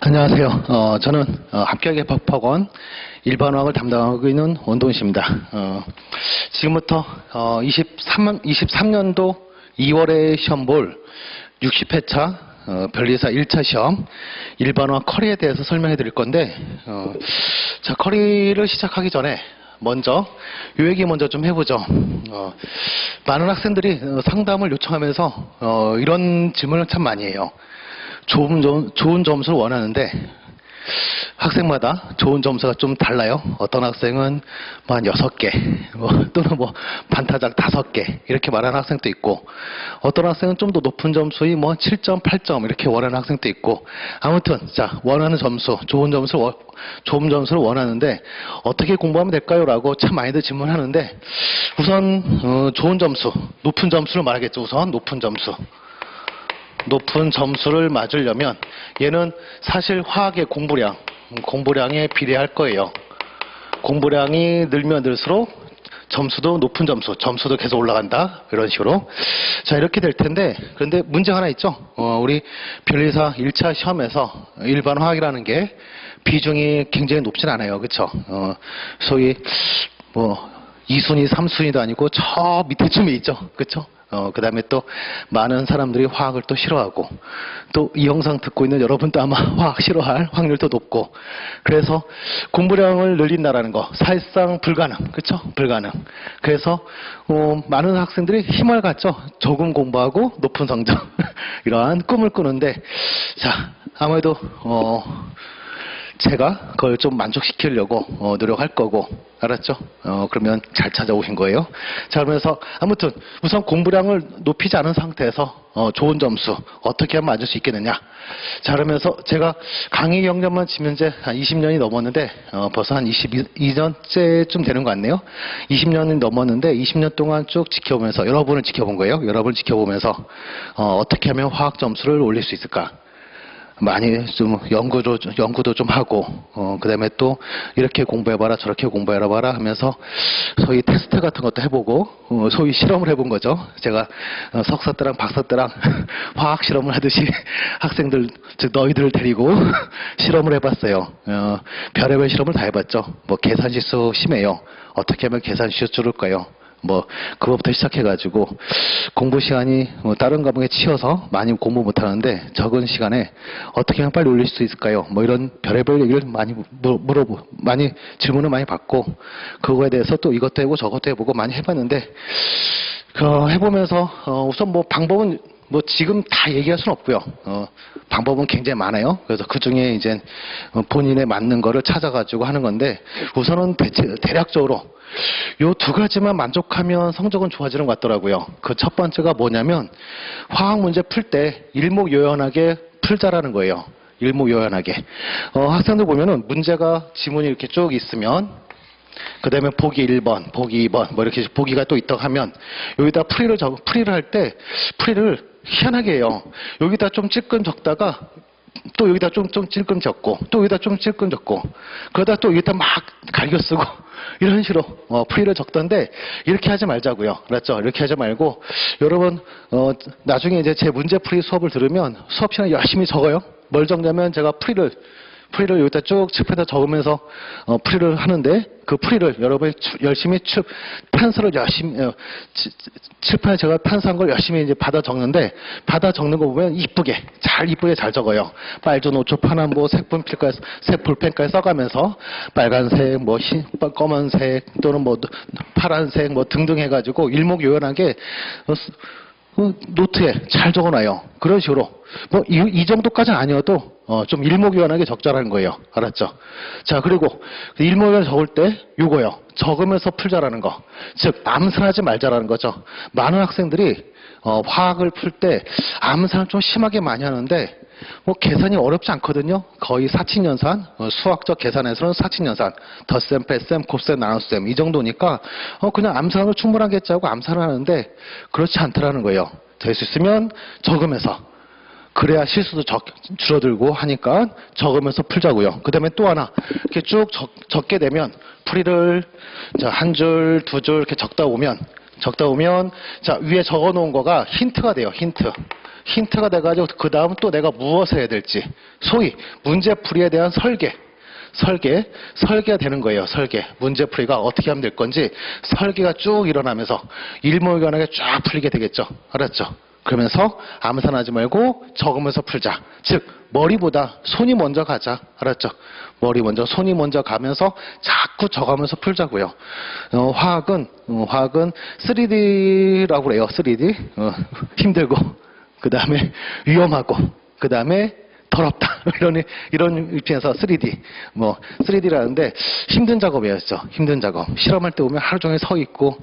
안녕하세요. 저는 합격의 법학원 일반어학을 담당하고 있는 원동식입니다. 지금부터 23년도 2월에 시험 볼 60회차 변리사 1차 시험 일반어학 커리에 대해서 설명해 드릴 건데, 자, 커리를 시작하기 전에 먼저 요 얘기 먼저 좀 해보죠. 많은 학생들이 상담을 요청하면서 이런 질문을 참 많이 해요. 좋은 점수를 원하는데 학생마다 좋은 점수가 좀 달라요. 어떤 학생은 뭐 한 6개 또는 뭐 반타작 5개 이렇게 말하는 학생도 있고, 어떤 학생은 좀 더 높은 점수의 뭐 7점, 8점 이렇게 원하는 학생도 있고, 아무튼 자, 원하는 점수, 좋은 점수를 원하는데 어떻게 공부하면 될까요? 라고 참 많이들 질문하는데, 우선 좋은 점수, 높은 점수를 말하겠죠. 우선 높은 점수를 맞으려면 얘는 사실 화학의 공부량에 비례할 거예요. 공부량이 늘면 늘수록 점수도 높은 점수도 계속 올라간다. 이런 식으로. 자, 이렇게 될 텐데, 그런데 문제가 하나 있죠. 우리 변리사 1차 시험에서 일반 화학이라는 게 비중이 굉장히 높진 않아요. 그쵸? 소위 뭐 2순위, 3순위도 아니고 저 밑에쯤에 있죠. 그쵸? 그 다음에 또 많은 사람들이 화학을 또 싫어하고, 또 이 영상 듣고 있는 여러분도 아마 화학 싫어할 확률도 높고, 그래서 공부량을 늘린다라는 거 사실상 불가능. 그쵸? 불가능. 그래서 많은 학생들이 힘을 갖죠. 조금 공부하고 높은 성적 이러한 꿈을 꾸는데, 자, 아무래도 제가 그걸 좀 만족시키려고 노력할 거고, 알았죠? 그러면 잘 찾아오신 거예요. 자, 그러면서 아무튼 우선 공부량을 높이지 않은 상태에서 좋은 점수 어떻게 하면 맞을 수 있겠느냐. 자, 그러면서 제가 강의 경력만 치면 이제 한 20년이 넘었는데, 벌써 한 22년째쯤 되는 것 같네요. 20년이 넘었는데 20년 동안 쭉 지켜보면서, 여러분을 지켜본 거예요. 여러분을 지켜보면서 어떻게 하면 화학 점수를 올릴 수 있을까. 많이 좀 연구도 좀 하고, 그 다음에 또 이렇게 공부해봐라, 저렇게 공부해봐라 하면서 소위 테스트 같은 것도 해보고, 소위 실험을 해본 거죠. 제가 석사 때랑 박사 때랑 화학 실험을 하듯이 학생들, 즉 너희들을 데리고 실험을 해봤어요. 별의별 실험을 다 해봤죠. 뭐 계산실수 심해요. 어떻게 하면 계산실수 줄일까요? 뭐 그것부터 시작해가지고, 공부 시간이 다른 과목에 치여서 많이 공부 못하는데 적은 시간에 어떻게 하면 빨리 올릴 수 있을까요? 뭐 이런 별의별 얘기를 많이 많이 질문을 많이 받고, 그거에 대해서 또 이것도 해보고 저것도 해보고 많이 해봤는데, 해보면서 우선 뭐 방법은 뭐 지금 다 얘기할 수는 없고요. 방법은 굉장히 많아요. 그래서 그 중에 이제 본인에 맞는 거를 찾아가지고 하는 건데, 우선은 대략적으로 요 두 가지만 만족하면 성적은 좋아지는 것 같더라고요. 그 첫 번째가 뭐냐면, 화학 문제 풀 때 일목요연하게 풀자라는 거예요. 일목요연하게. 학생들 보면은 문제가 지문이 이렇게 쭉 있으면, 그 다음에 보기 1번, 보기 2번, 뭐 이렇게 보기가 또 있다고 하면, 여기다 풀이를 할 때, 풀이를 희한하게 해요. 여기다 좀 찔끔 적다가, 또 여기다 좀 찔끔 적고, 또 여기다 좀 찔끔 적고, 그러다 또 여기다 막 갈겨 쓰고, 이런 식으로 풀이를 적던데, 이렇게 하지 말자고요. 알았죠? 이렇게 하지 말고, 여러분 나중에 이제 제 문제풀이 수업을 들으면 수업 시간에 열심히 적어요. 뭘 적냐면, 제가 풀이를 여기다 쭉 칠판에다 적으면서 풀이를 하는데, 그 풀이를 여러분이 열심히 판서를 열심히 칠판에 제가 판서한 걸 열심히 이제 받아 적는데, 받아 적는 거 보면 이쁘게 잘 적어요. 빨주, 노초, 파란, 뭐 색 볼펜까지 써가면서 빨간색, 뭐 검은색 또는 뭐 파란색 뭐 등등 해가지고 일목요연하게 노트에 잘 적어놔요. 그런 식으로 뭐 이 정도까지는 아니어도 좀 일목요연하게 적자라는 거예요. 알았죠? 자, 그리고 일목요연 적을 때 요거요. 적으면서 풀자라는 거. 즉 암산하지 말자라는 거죠. 많은 학생들이 화학을 풀 때 암산을 좀 심하게 많이 하는데, 뭐 계산이 어렵지 않거든요. 거의 사칙연산, 수학적 계산에서는 사칙연산, 덧셈, 뺄셈, 곱셈, 나눗셈 이 정도니까 그냥 암산으로 충분하겠지 하고 암산을 하는데, 그렇지 않더라는 거예요. 될 수 있으면 적으면서, 그래야 실수도 줄어들고 하니까 적으면서 풀자고요. 그 다음에 또 하나, 이렇게 쭉 적게 되면 풀이를 한 줄, 두 줄 이렇게 적다 보면 자, 위에 적어 놓은 거가 힌트가 돼요. 힌트. 힌트가 돼가지고 그 다음 또 내가 무엇을 해야 될지 소위 문제풀이에 대한 설계가 되는 거예요. 설계. 문제풀이가 어떻게 하면 될 건지 설계가 쭉 일어나면서 일목요연하게 쫙 풀리게 되겠죠. 알았죠? 그러면서 암산하지 말고 적으면서 풀자. 즉 머리보다 손이 먼저 가자. 알았죠? 손이 먼저 가면서 자꾸 적으면서 풀자고요. 화학은 3D라고 그래요. 3D. 힘들고 그 다음에 위험하고 그 다음에 더럽다. 이런 입장에서 3D. 3D라는데 힘든 작업이었죠. 힘든 작업. 실험할 때 보면 하루 종일 서 있고,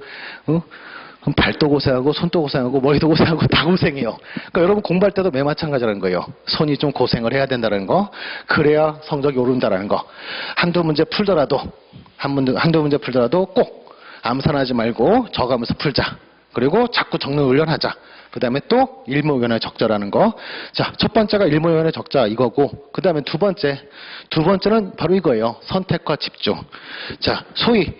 그럼 발도 고생하고, 손도 고생하고, 머리도 고생하고, 다 고생해요. 그러니까 여러분 공부할 때도 매 마찬가지라는 거예요. 손이 좀 고생을 해야 된다는 거. 그래야 성적이 오른다는 거. 한두 문제 풀더라도 꼭 암산하지 말고 적으면서 풀자. 그리고 자꾸 적는 훈련하자. 그 다음에 또 일목요연의 적자라는 거. 자, 첫 번째가 일목요연의 적자 이거고, 그 다음에 두 번째는 바로 이거예요. 선택과 집중. 자, 소위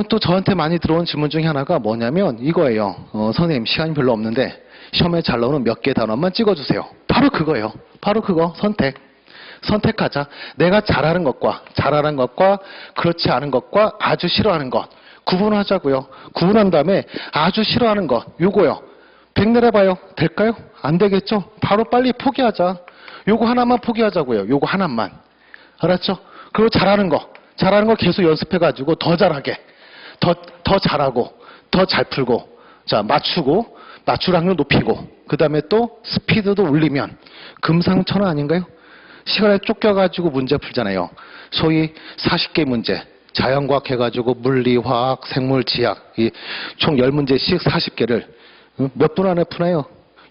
또 저한테 많이 들어온 질문 중에 하나가 뭐냐면 이거예요. 선생님 시간이 별로 없는데 시험에 잘 나오는 몇 개 단원만 찍어주세요. 바로 그거예요. 바로 그거. 선택하자. 내가 잘하는 것과 그렇지 않은 것과 아주 싫어하는 것 구분하자고요. 구분한 다음에 아주 싫어하는 것 요거요. 백내려봐요. 될까요? 안 되겠죠? 바로 빨리 포기하자. 요거 하나만 포기하자고요. 요거 하나만. 알았죠? 그리고 잘하는 거 계속 연습해가지고 더 잘하게. 더 잘하고, 더 잘 풀고, 자, 맞출 확률 높이고, 그 다음에 또 스피드도 올리면 금상첨화 아닌가요? 시간에 쫓겨가지고 문제 풀잖아요. 소위 40개 문제. 자연과학 해가지고 물리, 화학, 생물, 지학, 총 10문제씩 40개를 몇 분 안에 푸나요?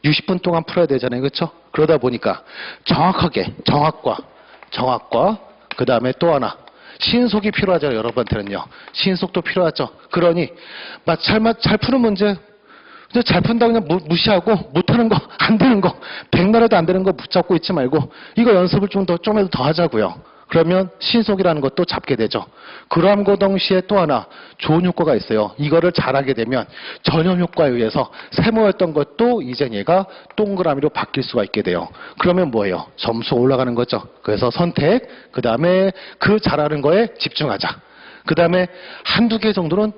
60분 동안 풀어야 되잖아요. 그렇죠? 그러다 보니까 정확하게 정확과 그 다음에 또 하나 신속이 필요하죠. 여러분한테는요. 신속도 필요하죠. 그러니 잘 푸는 문제 잘 푼다고 그냥 무시하고 못하는 거 안 되는 거 백날에도 안 되는 거 붙잡고 있지 말고 이거 연습을 좀해도 더 하자고요. 그러면 신속이라는 것도 잡게 되죠. 그럼과 동시에 또 하나 좋은 효과가 있어요. 이거를 잘하게 되면 전염 효과에 의해서 세모였던 것도 이제 얘가 동그라미로 바뀔 수가 있게 돼요. 그러면 뭐예요? 점수 올라가는 거죠. 그래서 선택, 그 다음에 그 잘하는 거에 집중하자. 그 다음에 한두 개 정도는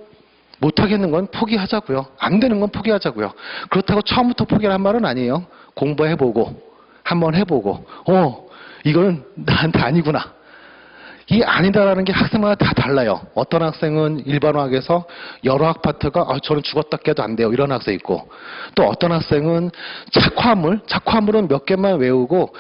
못하겠는 건 포기하자고요. 안 되는 건 포기하자고요. 그렇다고 처음부터 포기할 말은 아니에요. 공부해보고 한번 해보고 이거는 나한테 아니구나. 이 아니다라는 게 학생마다 다 달라요. 어떤 학생은 일반화학에서 여러 학 파트가 저는 죽었다 깨도 안 돼요. 이런 학생 있고 또 어떤 학생은 착화물은 몇 개만 외우고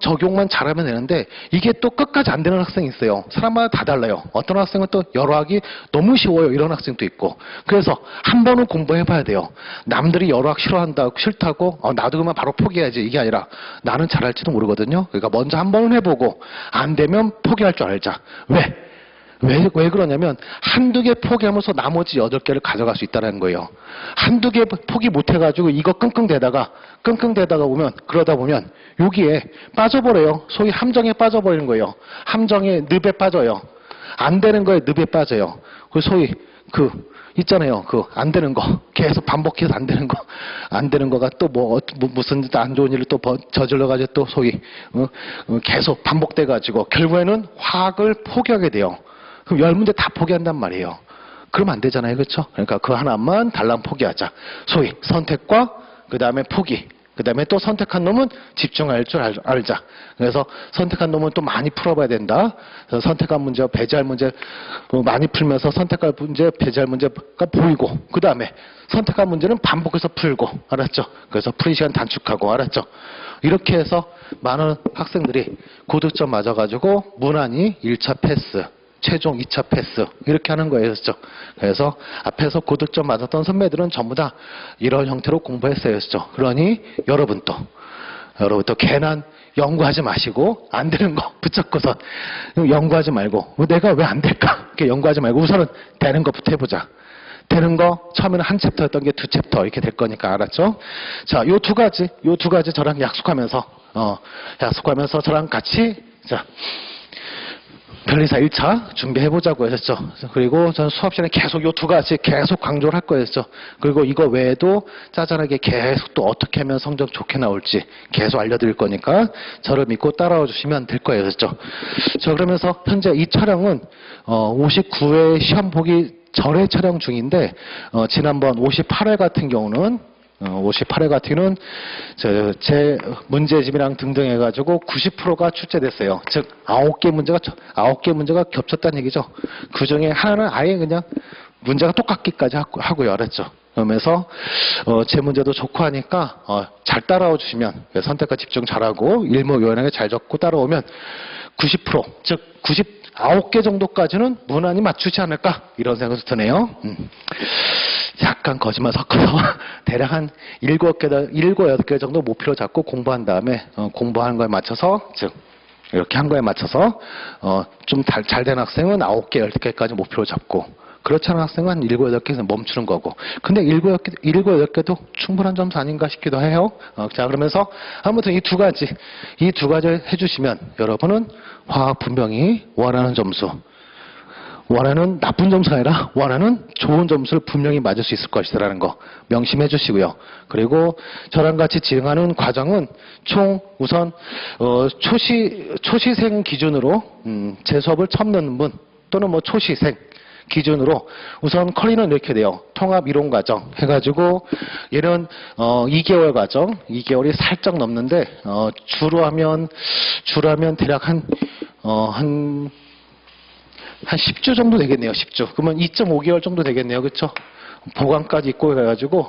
적용만 잘하면 되는데 이게 또 끝까지 안 되는 학생이 있어요. 사람마다 다 달라요. 어떤 학생은 또 여러 학이 너무 쉬워요. 이런 학생도 있고 그래서 한 번은 공부해봐야 돼요. 남들이 여러 학 싫다고 나도 그만 바로 포기해야지 이게 아니라 나는 잘할지도 모르거든요. 그러니까 먼저 한 번은 해보고 안 되면 포기할 줄 알자. 왜 그러냐면 한두 개 포기하면서 나머지 8개를 가져갈 수 있다는 거예요. 한두 개 포기 못해가지고 이거 끙끙대다가 보면 그러다 보면 여기에 빠져버려요. 소위 함정에 빠져버리는 거예요. 함정에 늪에 빠져요. 안 되는 거에 늪에 빠져요. 그 소위 있잖아요. 안 되는 거. 계속 반복해서 안 되는 거가 또 무슨 안 좋은 일을 또 저질러가지고 또 소위, 계속 반복돼가지고 결국에는 화학을 포기하게 돼요. 그럼 10문제 다 포기한단 말이에요. 그러면 안 되잖아요. 그렇죠? 그러니까 그 하나만 달랑 포기하자. 소위 선택과 그 다음에 포기. 그 다음에 또 선택한 놈은 집중할 줄 알자. 그래서 선택한 놈은 또 많이 풀어봐야 된다. 그래서 선택한 문제와 배제할 문제 많이 풀면서 선택할 문제, 배제할 문제가 보이고 그 다음에 선택한 문제는 반복해서 풀고 알았죠? 그래서 풀이 시간 단축하고 알았죠? 이렇게 해서 많은 학생들이 고득점 맞아가지고 무난히 1차 패스 최종 2차 패스 이렇게 하는 거예요. 그래서 앞에서 고득점 맞았던 선배들은 전부 다 이런 형태로 공부했어요. 그러니 여러분도 괜한 연구하지 마시고 안 되는 거 붙잡고서 연구하지 말고 내가 왜 안 될까 이렇게 연구하지 말고 우선은 되는 것부터 해보자. 되는 거 처음에는 한 챕터였던 게 2챕터 이렇게 될 거니까 알았죠? 자, 요 두 가지 저랑 약속하면서 저랑 같이 변리사 1차 준비해보자고 했었죠. 그리고 저는 수업 시간에 계속 요 두 가지 계속 강조를 할 거였죠. 그리고 이거 외에도 짜잘하게 계속 또 어떻게 하면 성적 좋게 나올지 계속 알려드릴 거니까 저를 믿고 따라와 주시면 될 거였죠. 자, 그러면서 현재 이 촬영은 59회 시험 보기 전에 촬영 중인데 지난번 58회 같은 경우는 58회 같은 경우는 제 문제집이랑 등등 해가지고 90%가 출제됐어요. 즉 9개 문제가 겹쳤다는 얘기죠. 그 중에 하나는 아예 그냥 문제가 똑같기까지 하고요. 알았죠? 그러면서 제 문제도 좋고 하니까 잘 따라와 주시면 선택과 집중 잘하고 일목요연하게 잘 적고 따라오면 90% 즉 99개 정도까지는 무난히 맞추지 않을까 이런 생각이 드네요. 약간 거짓말 섞어서 대략 한 7, 8개 정도 목표로 잡고 공부한 다음에 공부하는 거에 맞춰서 즉 이렇게 한 거에 맞춰서 좀 잘 된 학생은 9개, 10개까지 목표로 잡고 그렇지 않은 학생은 한 7, 8개에서 멈추는 거고 근데 7, 8개도 충분한 점수 아닌가 싶기도 해요. 자, 그러면서 아무튼 이 두 가지 해주시면 여러분은 화학 분명히 원하는 점수 원하는 나쁜 점수가 아니라 원하는 좋은 점수를 분명히 맞을 수 있을 것이라는 거 명심해 주시고요. 그리고 저랑 같이 진행하는 과정은 총 우선 초시생 기준으로 제 수업을 처음 듣는 분 또는 뭐 초시생 기준으로 우선 커리는 이렇게 돼요. 통합 이론 과정 해가지고 얘는 2개월 과정 2개월이 살짝 넘는데 주로 하면 대략 한 10주 정도 되겠네요. 10주. 그러면 2.5개월 정도 되겠네요. 그렇죠? 보강까지 있고 해가지고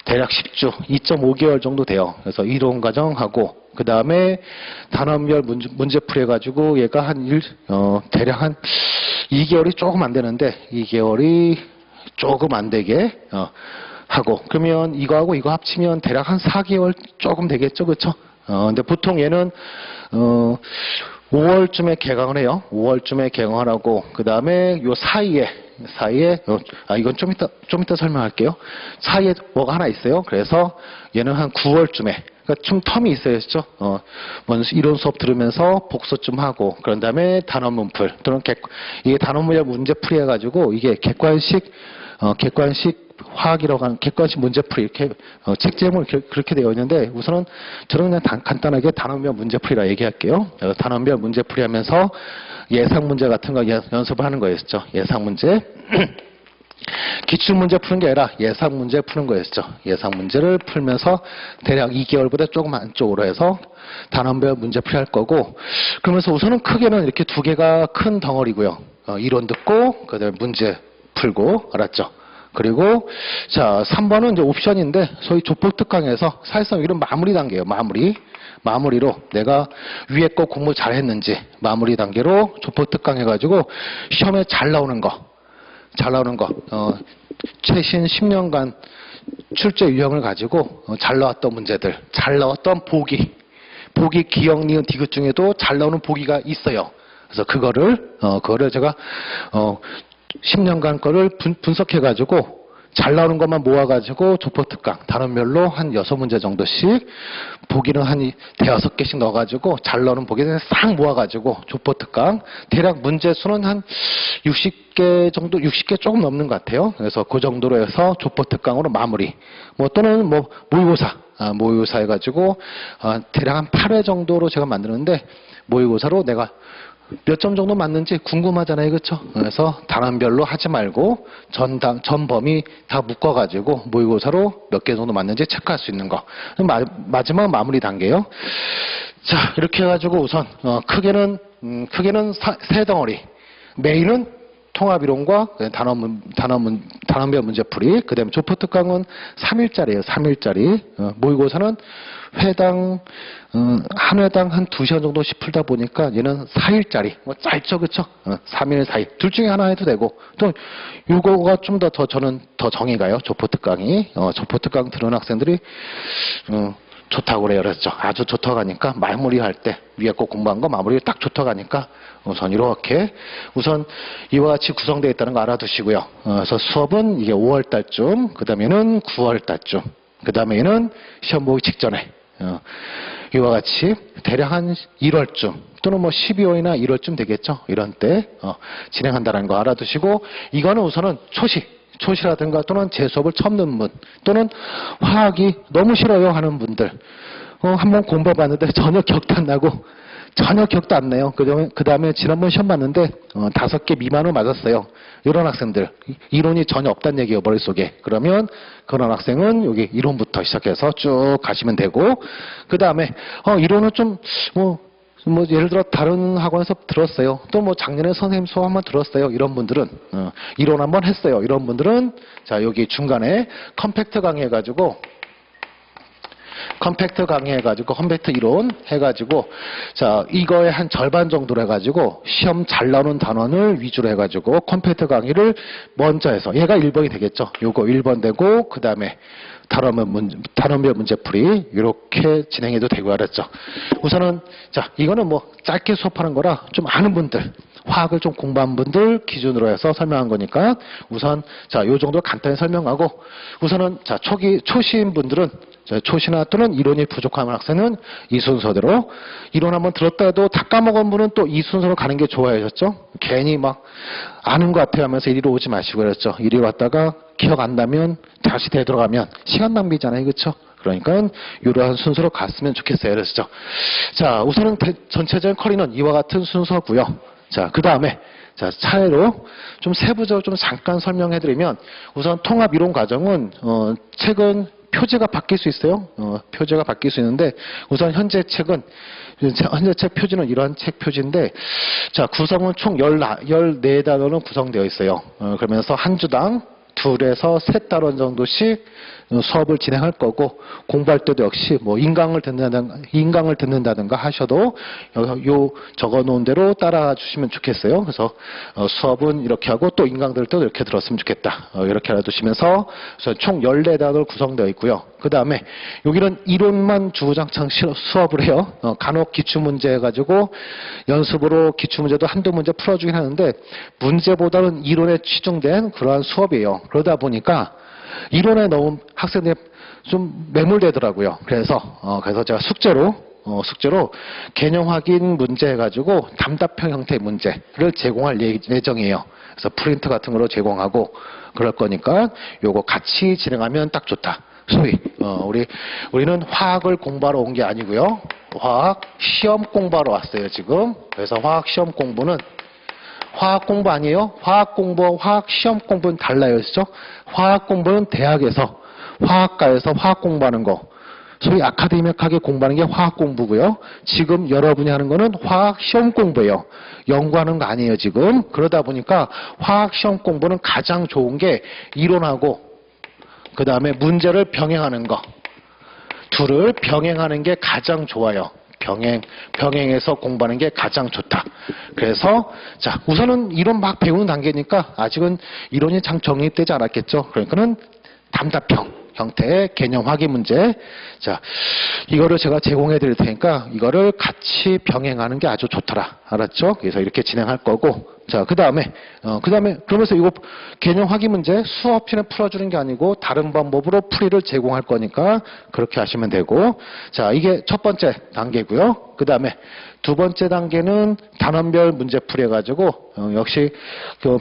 대략 10주, 2.5개월 정도 돼요. 그래서 이론 과정하고 그 다음에 단원별 문제풀이 해가지고 얘가 대략 한 2개월이 조금 안 되는데 2개월이 조금 안 되게 하고 그러면 이거하고 이거 합치면 대략 한 4개월 조금 되겠죠. 그렇죠? 근데 보통 얘는 5월쯤에 개강을 해요. 5월쯤에 개강을 하고 그 다음에 요 사이에 이건 좀 이따 설명할게요. 사이에 뭐가 하나 있어요. 그래서 얘는 한 9월쯤에 그러니까 좀 텀이 있어야죠. 먼저 이론 수업 들으면서 복습 좀 하고 그런 다음에 단원 문풀 또는 이게 단원 문제풀이 해가지고 이게 객관식 화학이라고 하는 객관식 문제풀이 이렇게 책 제목이 그렇게 되어 있는데 우선은 저는 그냥 간단하게 단원별 문제풀이라 얘기할게요. 단원별 문제풀이 하면서 예상 문제 같은 거 연습을 하는 거였죠. 예상 문제. 기출 문제 푸는 게 아니라 예상 문제 푸는 거였죠. 예상 문제를 풀면서 대략 2개월보다 조금 안쪽으로 해서 단원별 문제풀이 할 거고 그러면서 우선은 크게는 이렇게 두 개가 큰 덩어리고요. 이론 듣고 그다음에 문제 풀고 알았죠? 그리고 자 3번은 이제 옵션인데 소위 조폭특강에서 사실상 이런 마무리 단계예요. 마무리로 내가 위에 거 공부 잘했는지 마무리 단계로 조폭특강 해가지고 시험에 잘 나오는 거 최신 10년간 출제 유형을 가지고 잘 나왔던 문제들 잘 나왔던 보기 기억 니은 디귿 중에도 잘 나오는 보기가 있어요. 그래서 그거를 제가 10년간 거를 분석해가지고 잘 나오는 것만 모아가지고 조폭특강 단원별로 한 6문제 정도씩 보기는 한 대여섯 개씩 넣어가지고 잘 나오는 보기는 싹 모아가지고 조폭특강 대략 문제 수는 한 60개 정도 60개 조금 넘는 것 같아요. 그래서 그 정도로 해서 조폭특강으로 마무리 또는 모의고사 해가지고 대략 한 8회 정도로 제가 만드는데 모의고사로 내가 몇 점 정도 맞는지 궁금하잖아요. 그렇죠? 그래서 단원별로 하지 말고 전 범위 다 묶어가지고 모의고사로 몇 개 정도 맞는지 체크할 수 있는 거. 마지막 마무리 단계요. 자, 이렇게 해가지고 우선 크게는 세 덩어리. 메인은 통합이론과 단원별 문제풀이. 그 다음에 조폭특강은 3일짜리예요. 3일짜리. 모의고사는 한 회당 한 2시간 정도씩 풀다 보니까 얘는 4일짜리. 짧죠, 그쵸? 3일, 4일. 둘 중에 하나 해도 되고. 또, 요거가 좀 저는 더 정이 가요. 조폭특강이. 조폭특강 들은 학생들이, 좋다고 그래요. 그랬죠. 아주 좋다고 하니까 마무리할 때 위에 거 공부한 거 마무리 딱 좋다고 하니까 우선 이렇게 우선 이와 같이 구성되어 있다는 거 알아두시고요. 그래서 수업은 이게 5월 달쯤, 그 다음에는 9월 달쯤, 그 다음에는 시험 보기 직전에 이와 같이 대략 한 1월쯤 또는 뭐 12월이나 1월쯤 되겠죠. 이런 때 진행한다는 거 알아두시고, 이거는 우선은 초시라든가 또는 제 수업을 처음 듣는 분, 또는 화학이 너무 싫어요 하는 분들, 한번 공부해봤는데 전혀 기억도 안 나고 전혀 기억도 안 나요. 그 다음에 지난번 시험 봤는데 5개 미만으로 맞았어요. 이런 학생들, 이론이 전혀 없다는 얘기예요, 머릿속에. 그러면 그런 학생은 여기 이론부터 시작해서 쭉 가시면 되고, 그 다음에 이론은 좀 예를 들어 다른 학원에서 들었어요. 또 뭐 작년에 선생님 수업 한번 들었어요. 이런 분들은 이론 한번 했어요. 이런 분들은 자, 여기 중간에 컴팩트 강의해가지고 컴팩트 이론 해가지고, 자, 이거의 한 절반 정도로 해가지고, 시험 잘 나오는 단원을 위주로 해가지고, 컴팩트 강의를 먼저 해서, 얘가 1번이 되겠죠. 요거 1번 되고, 그 다음에 단원별 문제풀이, 이렇게 진행해도 되고, 알았죠. 우선은, 자, 이거는 뭐, 짧게 수업하는 거라, 좀 아는 분들, 화학을 좀 공부한 분들 기준으로 해서 설명한 거니까, 우선, 자, 요 정도 간단히 설명하고, 우선은, 자, 초시인 분들은, 초시나 또는 이론이 부족한 학생은 이 순서대로, 이론 한번 들었다 해도 다 까먹은 분은 또 이 순서로 가는 게 좋아하셨죠? 괜히 막 아는 것 같아 하면서 이리로 오지 마시고 그랬죠. 이리로 왔다가 기억 안 나면 다시 되돌아가면 시간 낭비잖아요. 그렇죠? 그러니까 이러한 순서로 갔으면 좋겠어요. 그랬죠. 자, 우선은 전체적인 커리는 이와 같은 순서고요. 자, 그 다음에 자, 차례로 좀 세부적으로 좀 잠깐 설명해드리면, 우선 통합 이론 과정은 책은 표지가 바뀔 수 있어요. 표지가 바뀔 수 있는데, 우선 현재 책 표지는 이러한 책 표지인데, 자, 구성은 총 14단원은 구성되어 있어요. 그러면서 한 주당 2에서 3단원 정도씩 수업을 진행할 거고, 공부할 때도 역시 뭐 인강을 듣는다든가 하셔도 요 적어 놓은 대로 따라와 주시면 좋겠어요. 그래서 수업은 이렇게 하고 또 인강들 도 이렇게 들었으면 좋겠다. 이렇게 알아두시면서 총 14단원 구성되어 있고요. 그 다음에 여기는 이론만 주구장창 수업을 해요. 간혹 기출문제 해가지고 연습으로 기출문제도 한두 문제 풀어주긴 하는데, 문제보다는 이론에 치중된 그러한 수업이에요. 그러다 보니까 이론에 너무 학생들이 좀 매몰되더라고요. 그래서 제가 숙제로 개념 확인 문제 해가지고 담답형 형태의 문제를 제공할 예정이에요. 그래서 프린트 같은 거로 제공하고 그럴 거니까 요거 같이 진행하면 딱 좋다. 소위 우리는 화학을 공부하러 온 게 아니고요. 화학 시험 공부하러 왔어요, 지금. 그래서 화학 시험 공부는 화학 공부 아니에요? 화학 공부, 화학 시험 공부는 달라요. 그렇죠? 화학 공부는 대학에서, 화학과에서 화학 공부하는 거. 소위 아카데믹하게 공부하는 게 화학 공부고요. 지금 여러분이 하는 거는 화학 시험 공부예요. 연구하는 거 아니에요, 지금. 그러다 보니까 화학 시험 공부는 가장 좋은 게 이론하고, 그 다음에 문제를 병행하는 거. 둘을 병행하는 게 가장 좋아요. 병행해서 공부하는 게 가장 좋다. 그래서 자, 우선은 이론 막 배우는 단계니까 아직은 이론이 참 정립되지 않았겠죠. 그러니까는 담답형 형태의 개념 확인 문제. 자, 이거를 제가 제공해 드릴 테니까 이거를 같이 병행하는 게 아주 좋더라. 알았죠? 그래서 이렇게 진행할 거고. 자, 그 다음에 그러면서 이거 개념 확인 문제 수업시에 풀어주는 게 아니고 다른 방법으로 풀이를 제공할 거니까 그렇게 하시면 되고. 자, 이게 첫 번째 단계고요. 그 다음에 두 번째 단계는 단원별 문제풀이 해가지고 역시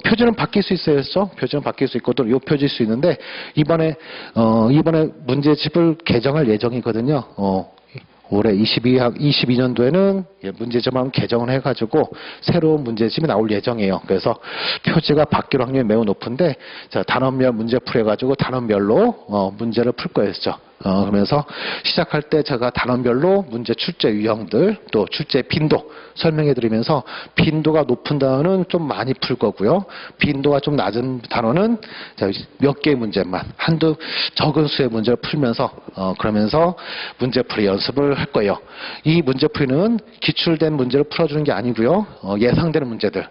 표지는 바뀔 수 있어요. 그렇죠? 표지는 바뀔 수 있고 또 요 표지일 수 있는데 이번에 문제집을 개정할 예정이거든요. 올해 22년도에는 문제집을 개정을 해가지고 새로운 문제집이 나올 예정이에요. 그래서 표지가 바뀔 확률이 매우 높은데, 자, 단원별 문제풀이 해가지고 단원별로 문제를 풀 거예요. 그러면서 시작할 때 제가 단원별로 문제 출제 유형들 또 출제 빈도 설명해 드리면서 빈도가 높은 단어는 좀 많이 풀 거고요. 빈도가 좀 낮은 단어는 몇 개의 문제만 한두 적은 수의 문제를 풀면서 그러면서 문제풀이 연습을 할 거예요. 이 문제풀이는 기출된 문제를 풀어주는 게 아니고요. 예상되는 문제들,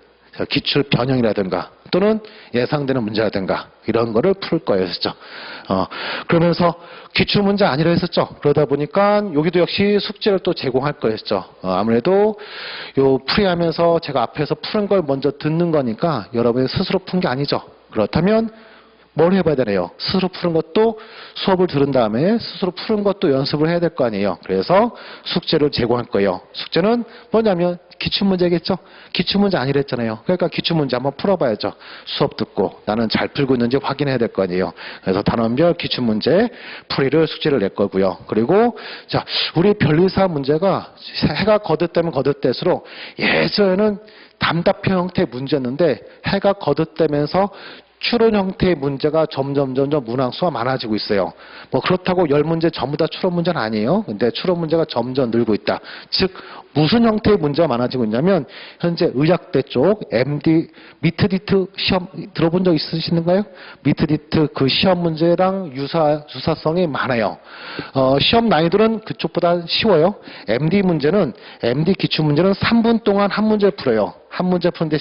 기출 변형이라든가 또는 예상되는 문제라든가 이런 거를 풀 거예요. 그렇죠? 그러면서 기출 문제 아니라 했었죠. 그러다 보니까 여기도 역시 숙제를 또 제공할 거였죠. 아무래도 요 풀이하면서 제가 앞에서 푸는 걸 먼저 듣는 거니까 여러분이 스스로 푼 게 아니죠. 그렇다면 뭘 해봐야 되나요? 스스로 푸는 것도 수업을 들은 다음에 스스로 푸는 것도 연습을 해야 될 거 아니에요. 그래서 숙제를 제공할 거예요. 숙제는 뭐냐면 기출문제겠죠? 기출문제 아니랬잖아요. 그러니까 기출문제 한번 풀어봐야죠. 수업 듣고 나는 잘 풀고 있는지 확인해야 될 거 아니에요. 그래서 단원별 기출문제 풀이를 숙제를 낼 거고요. 그리고 자, 우리 변리사 문제가 해가 거듭되면 거듭될수록 예전에는 답답형 형태의 문제였는데 해가 거듭되면서 추론 형태의 문제가 점점 문항수가 많아지고 있어요. 뭐 그렇다고 10문제 전부 다 추론 문제는 아니에요. 근데 추론 문제가 점점 늘고 있다. 즉 무슨 형태의 문제가 많아지고 있냐면 현재 의학대 쪽 MD 미트디트 시험 들어본 적 있으신가요? 미트디트 그 시험 문제랑 유사성이 많아요. 시험 난이도는 그쪽보다 쉬워요. MD 문제는 MD 기출 문제는 3분 동안 한 문제 풀어요. 한 문제 푸는데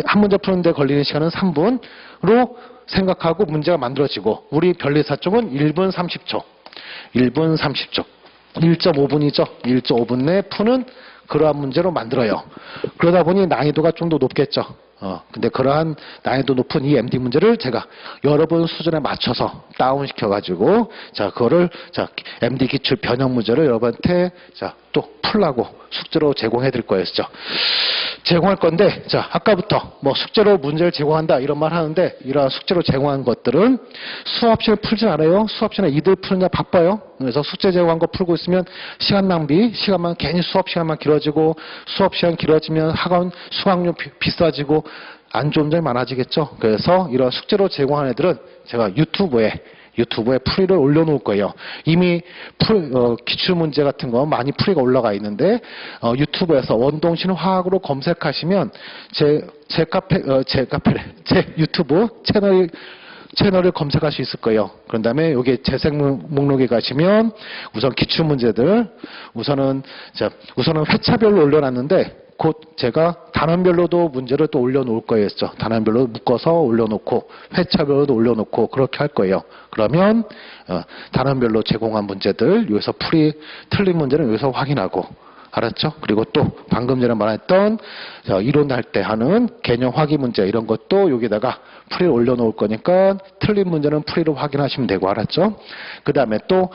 한 문제 푸는데 걸리는 시간은 3분으로 생각하고 문제가 만들어지고 우리 변리사 쪽은 1분 30초. 1분 30초. 1.5분이죠. 1.5분 내에 푸는 그러한 문제로 만들어요. 그러다 보니 난이도가 좀 더 높겠죠. 근데 그러한 난이도 높은 이 MD 문제를 제가 여러분 수준에 맞춰서 다운시켜가지고, 자, 그거를, 자, MD 기출 변형 문제를 여러분한테, 자, 또 풀라고 숙제로 제공해 드릴 거였죠. 제공할 건데, 자, 아까부터 뭐 숙제로 문제를 제공한다 이런 말 하는데, 이러한 숙제로 제공한 것들은 수업 시간에 풀진 않아요. 수업 시간에 이들 푸느냐 바빠요. 그래서 숙제 제공한 거 풀고 있으면 시간 낭비, 시간만 괜히 수업 시간만 길어지고, 수업 시간 길어지면 학원 수강료 비싸지고, 안 좋은 점이 많아지겠죠. 그래서 이런 숙제로 제공한 애들은 제가 유튜브에 풀이를 올려놓을 거예요. 이미 기출문제 같은 거 많이 풀이가 올라가 있는데, 유튜브에서 원동신 화학으로 검색하시면 제 유튜브 채널을 검색할 수 있을 거예요. 그런 다음에 여기 재생 목록에 가시면 우선 기출문제들, 우선은 회차별로 올려놨는데, 곧 제가 단원별로도 문제를 또 올려놓을 거예요. 단원별로 묶어서 올려놓고 회차별로도 올려놓고 그렇게 할 거예요. 그러면 단원별로 제공한 문제들 여기서 틀린 문제는 여기서 확인하고, 알았죠? 그리고 또 방금 전에 말했던 이론할 때 하는 개념 확인 문제 이런 것도 여기다가 풀이를 올려놓을 거니까 틀린 문제는 풀이로 확인하시면 되고, 알았죠? 그 다음에 또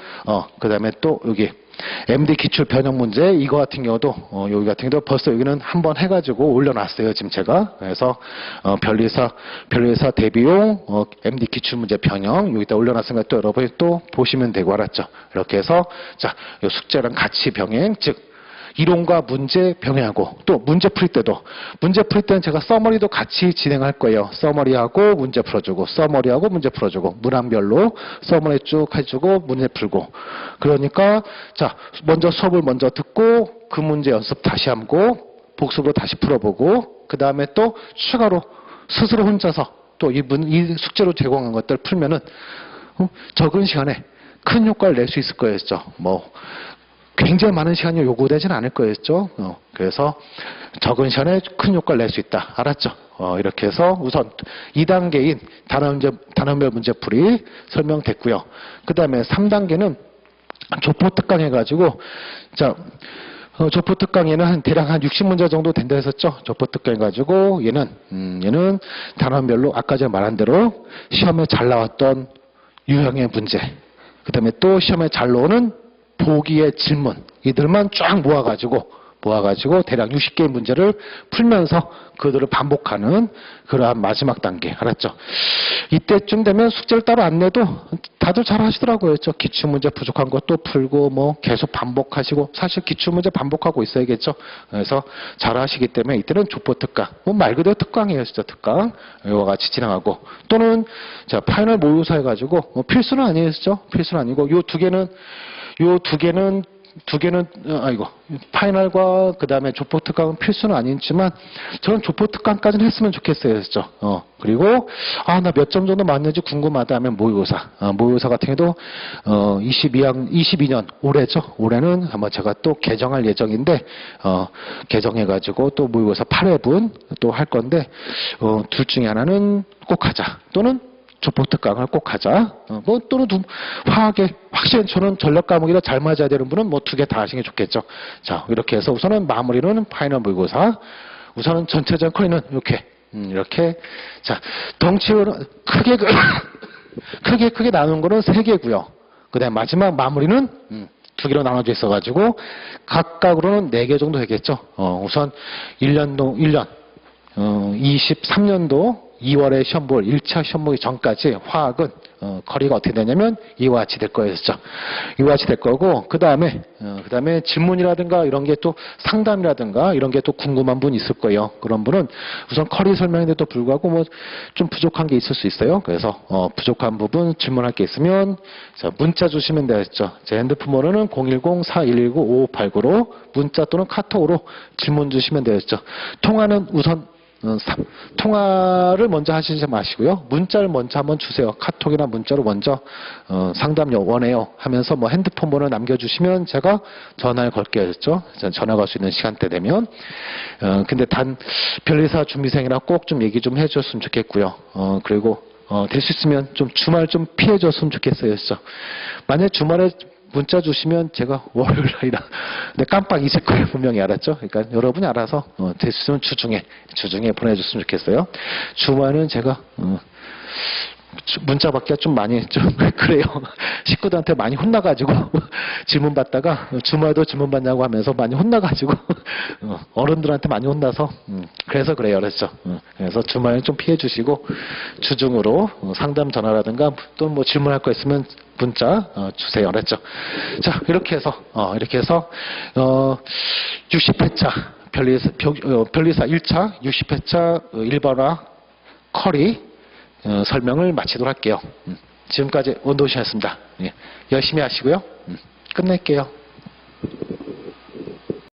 여기 MD 기출 변형 문제 이거 같은 경우도 여기 같은 경우도 벌써 여기는 한번 해가지고 올려놨어요. 지금 제가. 그래서 변리사 대비용 MD 기출 문제 변형 여기다 올려놨으니까 또 여러분이 또 보시면 되고, 알았죠? 이렇게 해서 자, 요 숙제랑 같이 병행, 즉 이론과 문제 병행하고, 또 문제 풀 때도 문제 풀 때는 제가 서머리도 같이 진행할 거예요. 서머리하고 문제 풀어주고, 서머리하고 문제 풀어주고, 문항별로 서머리 쭉 해주고 문제 풀고. 그러니까 자, 먼저 수업을 먼저 듣고 그 문제 연습 다시 하고 복습으로 다시 풀어보고, 그 다음에 또 추가로 스스로 혼자서 또 이 숙제로 제공한 것들 풀면은 적은 시간에 큰 효과를 낼 수 있을 거였죠. 뭐 굉장히 많은 시간이 요구되지는 않을 거였죠. 그래서 적은 시간에 큰 효과를 낼 수 있다. 알았죠? 이렇게 해서 우선 2단계인 단원별 문제풀이 설명됐고요. 그 다음에 3단계는 조포특강 해가지고, 자, 조포특강에는 대략 한 60문제 정도 된다 했었죠. 조포특강 해가지고, 얘는 단원별로 아까 제가 말한 대로 시험에 잘 나왔던 유형의 문제, 그 다음에 또 시험에 잘 나오는 보기의 질문, 이들만 쫙 모아가지고 대략 60개의 문제를 풀면서 그들을 반복하는 그러한 마지막 단계. 알았죠? 이때쯤 되면 숙제를 따로 안 내도 다들 잘 하시더라고요. 기출문제 부족한 것도 풀고 뭐 계속 반복하시고, 사실 기출문제 반복하고 있어야겠죠. 그래서 잘 하시기 때문에 이때는 족보특강, 뭐 말 그대로 특강이에요. 진짜 특강. 이와 같이 진행하고, 또는 자, 파이널 모의고사 해가지고 뭐 필수는 아니에요. 필수는 아니고 요 두 개는 파이널과 그 다음에 조포특강은 필수는 아니지만 저는 조포특강까지는 했으면 좋겠어요. 그리고 나 몇 점 정도 맞는지 궁금하다 하면 모의고사 같은 경우도 22년 올해죠. 올해는 한번 제가 또 개정할 예정인데 개정해가지고 또 모의고사 8회분 또 할 건데 둘 중에 하나는 꼭 하자, 또는 조포특강을 꼭 하자. 또는 화학에 확실히 저는 전력 과목이라 잘 맞아야 되는 분은 뭐 2개 다 하시는 게 좋겠죠. 자, 이렇게 해서 우선은 마무리는 파이널 모의고사. 우선은 전체적인 커리는 이렇게 이렇게. 자, 덩치로 크게 나눈 거는 3개고요. 그 다음에 마지막 마무리는 2개로 나눠져 있어가지고 각각으로는 4개 정도 되겠죠. 우선 23년도 2월에 시험 볼 1차 시험 보기 전까지 화학은 커리가 어떻게 되냐면 이와 같이 될 거였죠. 이와 같이 될 거고, 그 다음에 질문이라든가 이런 게 또 상담이라든가 이런 게 또 궁금한 분 있을 거예요. 그런 분은 우선 커리 설명인데도 불구하고 뭐 좀 부족한 게 있을 수 있어요. 그래서 부족한 부분 질문할 게 있으면 자, 문자 주시면 되겠죠. 제 핸드폰 번호는 010-4119-5589로 문자 또는 카톡으로 질문 주시면 되겠죠. 통화는 우선 통화를 먼저 하시지 마시고요. 문자를 먼저 한번 주세요. 카톡이나 문자로 먼저 상담 원해요 하면서 뭐 핸드폰 번호 남겨주시면 제가 전화를 걸게요. 했죠. 전화 걸 수 있는 시간대 되면. 근데 단 변리사 준비생이랑 꼭 좀 얘기 좀 해줬으면 좋겠고요. 그리고 될 수 있으면 좀 주말 좀 피해줬으면 좋겠어요. 했죠. 만약 주말에 문자 주시면 제가 월요일 날이라 근데 깜빡 잊을 거예요. 분명히 알았죠? 그러니까 여러분이 알아서 될 수 있으면 주중에 보내줬으면 좋겠어요. 주말은 제가 문자 받기가 좀 많이 좀 그래요. 식구들한테 많이 혼나가지고 질문 받다가 주말도 질문 받냐고 하면서 많이 혼나가지고 어른들한테 많이 혼나서 그래서 그래요. 그랬죠. 그래서 주말은 좀 피해 주시고 주중으로 상담 전화라든가 또 뭐 질문할 거 있으면 문자 주세요. 그랬죠. 자, 이렇게 해서 60회차 변리사 1차 60회차 일반화 커리 설명을 마치도록 할게요. 지금까지 원도우씨였습니다. 예, 열심히 하시고요. 끝낼게요.